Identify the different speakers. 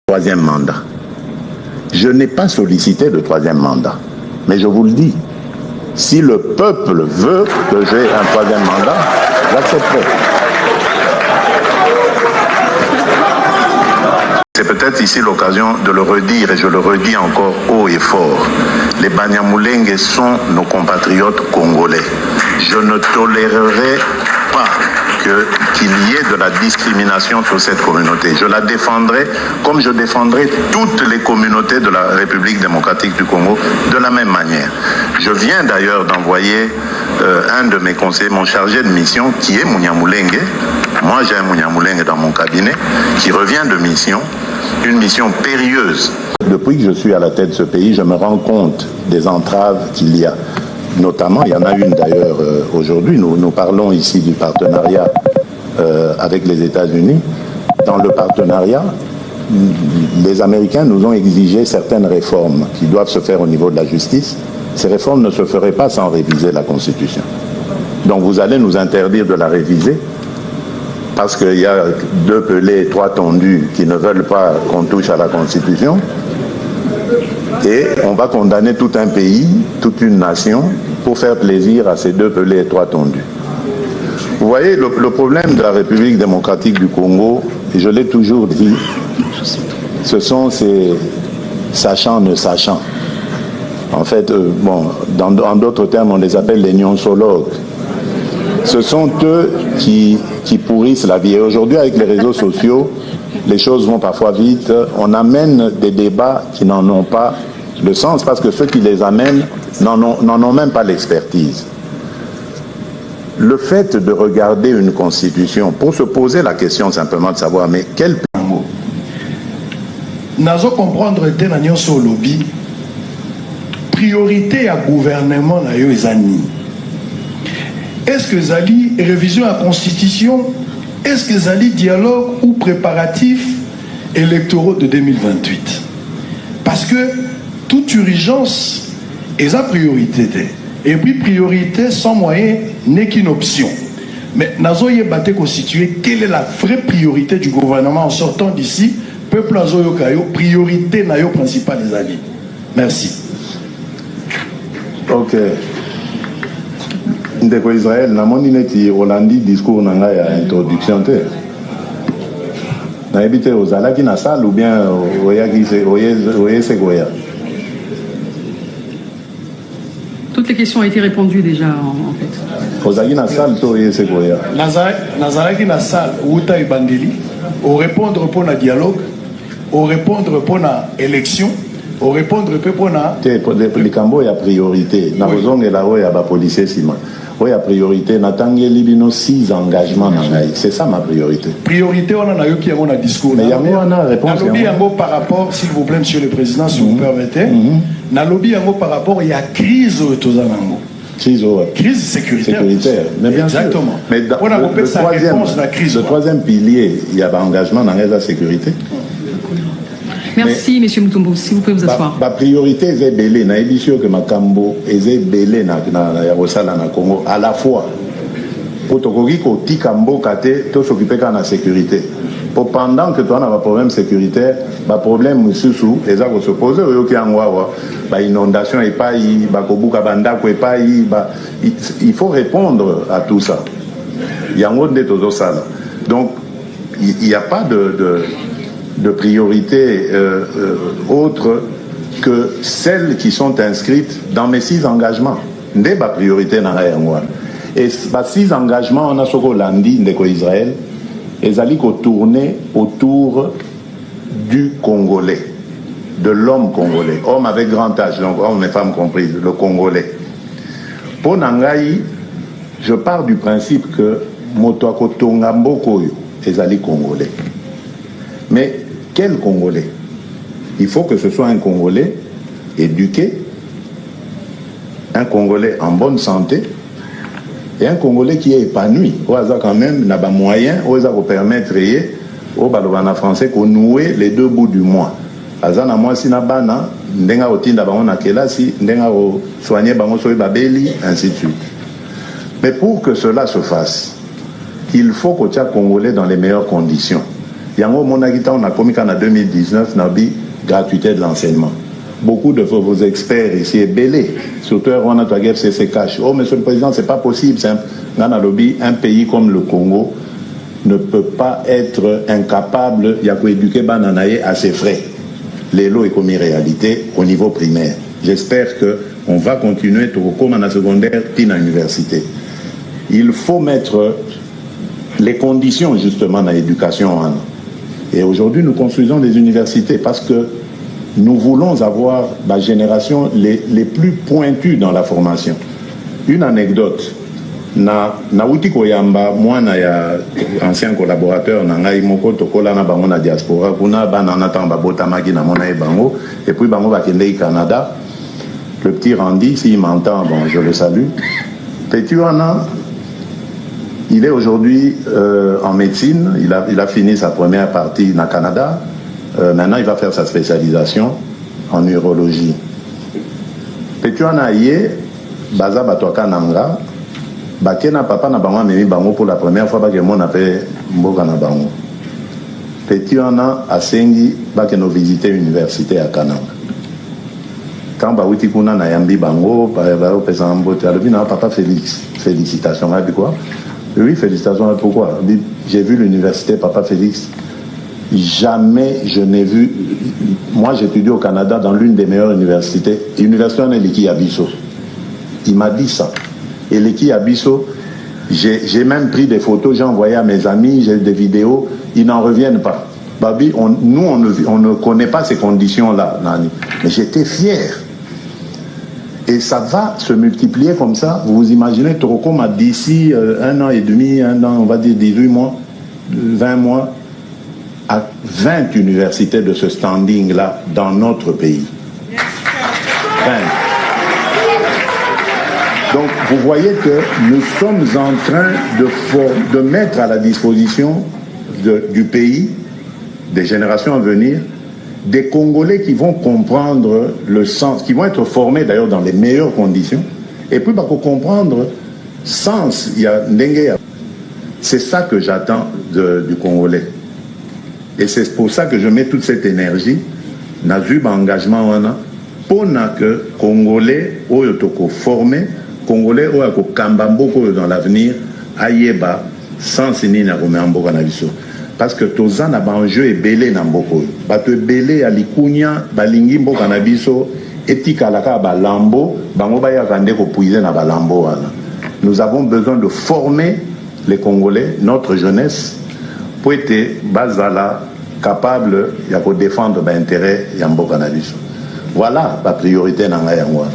Speaker 1: troisième mandat. Je n'ai pas sollicité le troisième mandat. Mais je vous le dis, si le peuple veut que j'ai un troisième mandat, j'accepterai. C'est peut-être ici l'occasion de le redire, et je le redis encore haut et fort. Les Banyamulenge sont nos compatriotes congolais. Je ne tolérerai pas qu'il y ait de la discrimination sur cette communauté. Je la défendrai comme je défendrai toutes les communautés de la République démocratique du Congo de la même manière. Je viens d'ailleurs d'envoyer un de mes conseillers, mon chargé de mission, qui est Munyamulenge. Moi, j'ai un Munyamulenge dans mon cabinet qui revient de mission, une mission périlleuse. Depuis que je suis à la tête de ce pays, je me rends compte des entraves qu'il y a. Notamment, il y en a une d'ailleurs aujourd'hui, nous parlons ici du partenariat avec les États-Unis. Dans le partenariat, les Américains nous ont exigé certaines réformes qui doivent se faire au niveau de la justice. Ces réformes ne se feraient pas sans réviser la Constitution. Donc vous allez nous interdire de la réviser parce qu'il y a 2 pelés et 3 tondus qui ne veulent pas qu'on touche à la Constitution. Et on va condamner tout un pays, toute une nation, pour faire plaisir à ces 2 pelés et 3 tondus. Vous voyez, le problème de la République démocratique du Congo, et je l'ai toujours dit, ce sont ces sachants ne sachant. En fait, en d'autres termes, on les appelle les nonsologues. Ce sont eux qui pourrissent la vie. Et aujourd'hui, avec les réseaux sociaux, les choses vont parfois vite. On amène des débats qui n'en ont pas de sens parce que ceux qui les amènent n'en ont même pas l'expertise. Le fait de regarder une constitution pour se poser la question simplement de savoir, mais quel...
Speaker 2: Nazo comprendre te na nyonso lobby priorité à gouvernement na yo ezani. Est-ce que zali révision à constitution? Est-ce que zali dialogue ou préparatifs électoraux de 2028? Parce que toute urgence est sa priorité. Et puis priorité sans moyen n'est qu'une option. Mais nazo yebate constitué quelle est la vraie priorité du gouvernement en sortant d'ici? Peuple azoyo kayo priorité na yo principale des alliés. Merci.
Speaker 1: Ok. Ndeko Israël, namoni neti Rolandi discours nanga ya introduction te. Na ebite ozalaki na salle ou bien oyese goya.
Speaker 3: Toutes les questions ont été répondues déjà en fait.
Speaker 1: Ozalaki na salle to oyese goya.
Speaker 2: Nazaraki na salle uta ibandeli au répondre pour la dialogue, au répondre pour la élection. Au répondre pour la...
Speaker 1: Les cambo ya priorité. Na bozonge la oya ba policier sima. Oya priorité natangi libino 6 engagements na ngai. C'est ça ma priorité.
Speaker 2: Priorité on a eu qui a mon discours.
Speaker 1: Mais yango na réponse.
Speaker 2: Na lobby yango par rapport, s'il vous plaît monsieur le président, si vous permettez. Na lobby yango par rapport il y a crise au tozanango. Crise sécuritaire.
Speaker 1: Mais bien
Speaker 2: exactement.
Speaker 1: Sûr. Mais on a compris sa réponse la crise. Le troisième pilier, il y a un engagement dans la sécurité.
Speaker 3: Merci, M. Mutombo. Si vous pouvez vous asseoir.
Speaker 1: La priorité est belée. Na édition que Makambo est belée na Yarosala na Congo à la fois. Pour tokoki ko tikambo kate to s'occuper de la sécurité. Pendant que tu as un problème sécuritaire, un problème mususu, les gens se posent, inondation et pas, il faut répondre à tout ça. Il y a un autre de ça. Donc, il n'y a pas de priorité autre que celles qui sont inscrites dans mes 6 engagements. N'est pas priorité dans la moi. Et ces 6 engagements, on a ce qu'on lundi de Israël. Et allaient tourner autour du Congolais, de l'homme congolais, homme avec grand âge, donc hommes et femmes compris, le Congolais. Pour Nangaï, je pars du principe que Motoako Tongamboko est allé Congolais. Mais quel Congolais? Il faut que ce soit un Congolais éduqué, un Congolais en bonne santé, et un Congolais qui est épanoui. On a quand même des moyens, on va permettre au Balobana français qu'on noue les 2 bouts du mois. Azana moi si na bana ndenga otinda bango na kelasi ndenga o soigner bango so babeli ainsi de suite. Mais pour que cela se fasse, il faut que tu Congolais dans les meilleures conditions. Yango Monagita, on a commis en 2019, Nabi, gratuité de l'enseignement. Beaucoup de vos experts ici est belé, surtout on a FCC cash. Oh, monsieur le président, c'est pas possible. Un pays comme le Congo ne peut pas être incapable d'éduquer Bananaye à ses frais. Les lots est comme réalité au niveau primaire. J'espère qu'on va continuer tout comme en secondaire puis en université. Il faut mettre les conditions justement dans l'éducation. Et aujourd'hui, nous construisons des universités parce que nous voulons avoir la génération les plus pointues dans la formation. Une anecdote. Na uti koyamba mwana ya ancien collaborateur na ngai moko tokola na bango na diaspora kuna bana na tamba botamaki na mona e bango et puis bango bakende au Canada. Le petit Randy, s'il m'entend, bon, je le salue. Petit Wana, il est aujourd'hui en médecine, il a fini sa première partie au Canada. Maintenant, il va faire sa spécialisation en urologie. Petit Wana yé, baza batoka nanga. Bakena papa na bango memi bango pour la première fois que mon appelle mboka na bango. Petit Wana asengi bakeno visiter l'université à Kananga. Quand bawiti kuna na yambi bango ba pesa mbote alobi na papa Félix, félicitations à quoi? Oui, félicitations. Pourquoi? J'ai vu l'université papa Félix. Jamais je n'ai vu. Moi j'étudie au Canada dans l'une des meilleures universités. L'université en Eliki Abisso. Il m'a dit ça. Et l'équipe Abisso, j'ai même pris des photos, j'ai envoyé à mes amis, j'ai des vidéos, ils n'en reviennent pas. Babi, on ne connaît pas ces conditions-là, Nani. Mais j'étais fier. Et ça va se multiplier comme ça. Vous vous imaginez, Torocom a d'ici 1 an et demi, 1 an, on va dire 18 mois, 20 mois, à 20 universités de ce standing-là dans notre pays. 20. Donc, vous voyez que nous sommes en train de mettre à la disposition du pays, des générations à venir, des Congolais qui vont comprendre le sens, qui vont être formés d'ailleurs dans les meilleures conditions, et puis pour comprendre sens, il y a Ndengue. C'est ça que j'attends du Congolais. Et c'est pour ça que je mets toute cette énergie, dans engagement pour que Congolais, oyotoko formés, Congolais oyako kambamboko dans l'avenir, ayeba sans sini na komamboka na biso. Parce que tozan na banjeu ebele na mboko. Bato ebele ya likunya balingi mboka na biso etikalaka balambo bango bayaka nde kopuize na balambo wana. Nous avons besoin de former les Congolais, notre jeunesse, pour être bazala capable de défendre l'intérêt ya mboka na biso. Voilà la priorité na ngai yango wana.